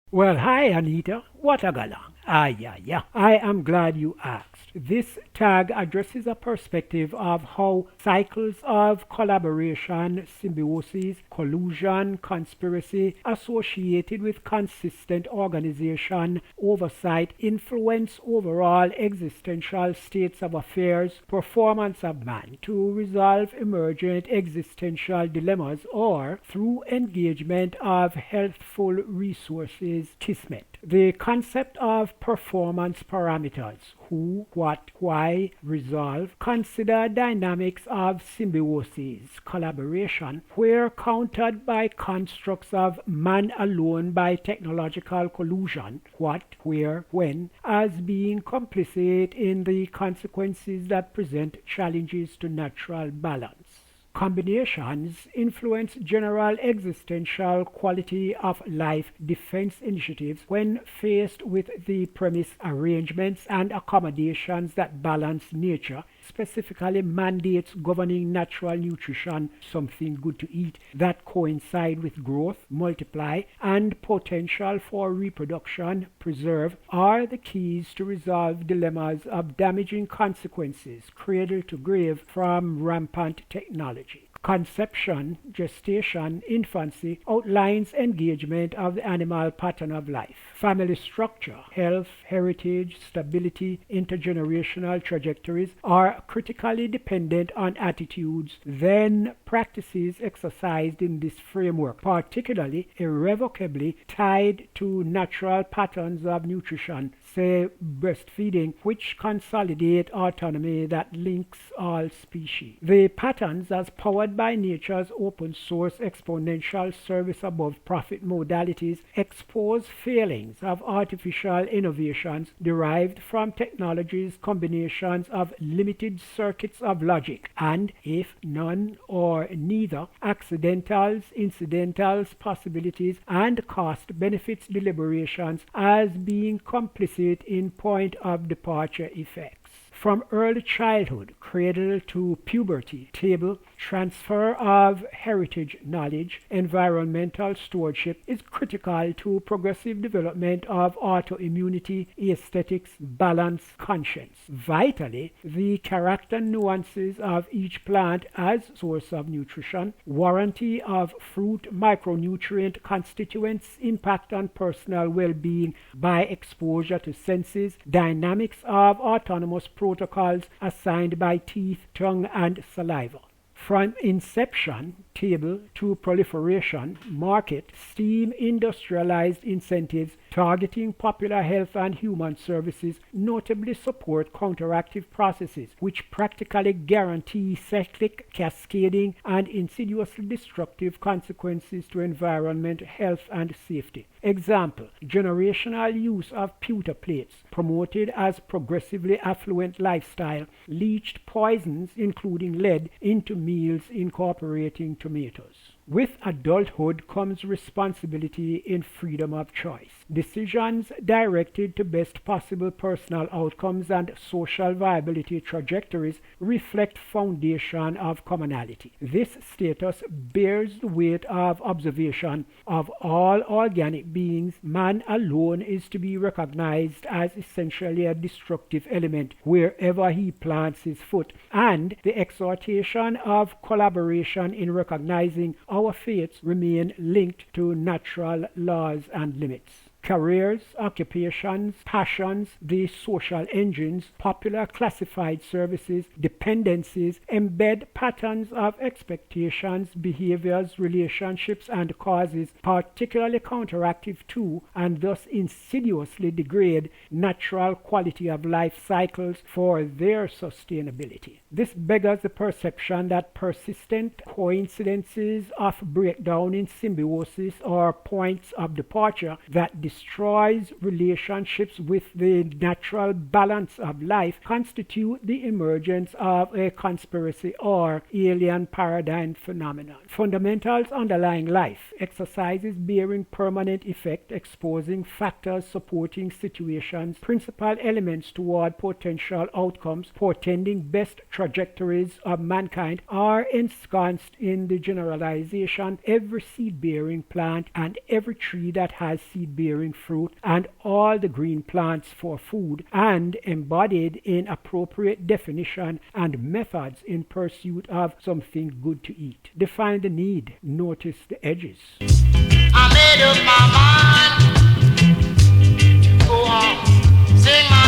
Well, hi Anita, what a galang. Yeah. I am glad you asked. This tag addresses a perspective of how cycles of collaboration, symbiosis, collusion, conspiracy associated with consistent organization, oversight, influence overall existential states of affairs, performance of man to resolve emergent existential dilemmas or through engagement of healthful resources, Kismet. The concept of performance parameters, who, what, why, resolve, consider dynamics of symbiosis, collaboration, where countered by constructs of man alone by technological collusion, what, where, when, as being complicit in the consequences that present challenges to natural balance. Combinations influence general existential quality of life defense initiatives when faced with the premise arrangements and accommodations that balance nature, specifically mandates governing natural nutrition, something good to eat, that coincide with growth, multiply, and potential for reproduction, preserve, are the keys to resolve dilemmas of damaging consequences, cradle to grave, from rampant technology. Conception, gestation, infancy outlines engagement of the animal pattern of life. Family structure, health, heritage, stability, intergenerational trajectories are critically dependent on attitudes, then practices exercised in this framework, particularly irrevocably tied to natural patterns of nutrition, say breastfeeding, which consolidate autonomy that links all species. The patterns, as powered by nature's open source exponential service above profit modalities, expose failings of artificial innovations derived from technology's combinations of limited circuits of logic and, if none or neither, accidentals, incidentals, possibilities, and cost benefits deliberations as being complicit in point of departure effects. From early childhood, cradle to puberty, table, transfer of heritage knowledge, environmental stewardship is critical to progressive development of autoimmunity, aesthetics, balance, conscience. Vitally, the character nuances of each plant as source of nutrition, warranty of fruit micronutrient constituents, impact on personal well-being by exposure to senses, dynamics of autonomous protocols assigned by teeth, tongue, and saliva. From inception, table, to proliferation, market, steam industrialized incentives targeting popular health and human services notably support counteractive processes which practically guarantee cyclic, cascading, and insidiously destructive consequences to environment, health, and safety. Example, generational use of pewter plates, promoted as progressively affluent lifestyle, leached poisons, including lead, into meals incorporating tomatoes. With adulthood comes responsibility in freedom of choice. Decisions directed to best possible personal outcomes and social viability trajectories reflect foundation of commonality. This status bears the weight of observation of all organic beings. Man alone is to be recognized as essentially a destructive element wherever he plants his foot, and the exhortation of collaboration in recognizing our fates remain linked to natural laws and limits. Careers, occupations, passions, the social engines, popular classified services, dependencies embed patterns of expectations, behaviors, relationships, and causes particularly counteractive to and thus insidiously degrade natural quality of life cycles for their sustainability. This beggars the perception that persistent coincidences of breakdown in symbiosis or points of departure that destroys relationships with the natural balance of life constitute the emergence of a conspiracy or alien paradigm phenomenon. Fundamentals underlying life, exercises bearing permanent effect, exposing factors supporting situations, principal elements toward potential outcomes, portending best trajectories of mankind, are ensconced in the generalization every seed-bearing plant and every tree that has seed-bearing bearing fruit, and all the green plants for food, and embodied in appropriate definition and methods in pursuit of something good to eat. Define the need, notice the edges. I made up my mind. Go on, sing my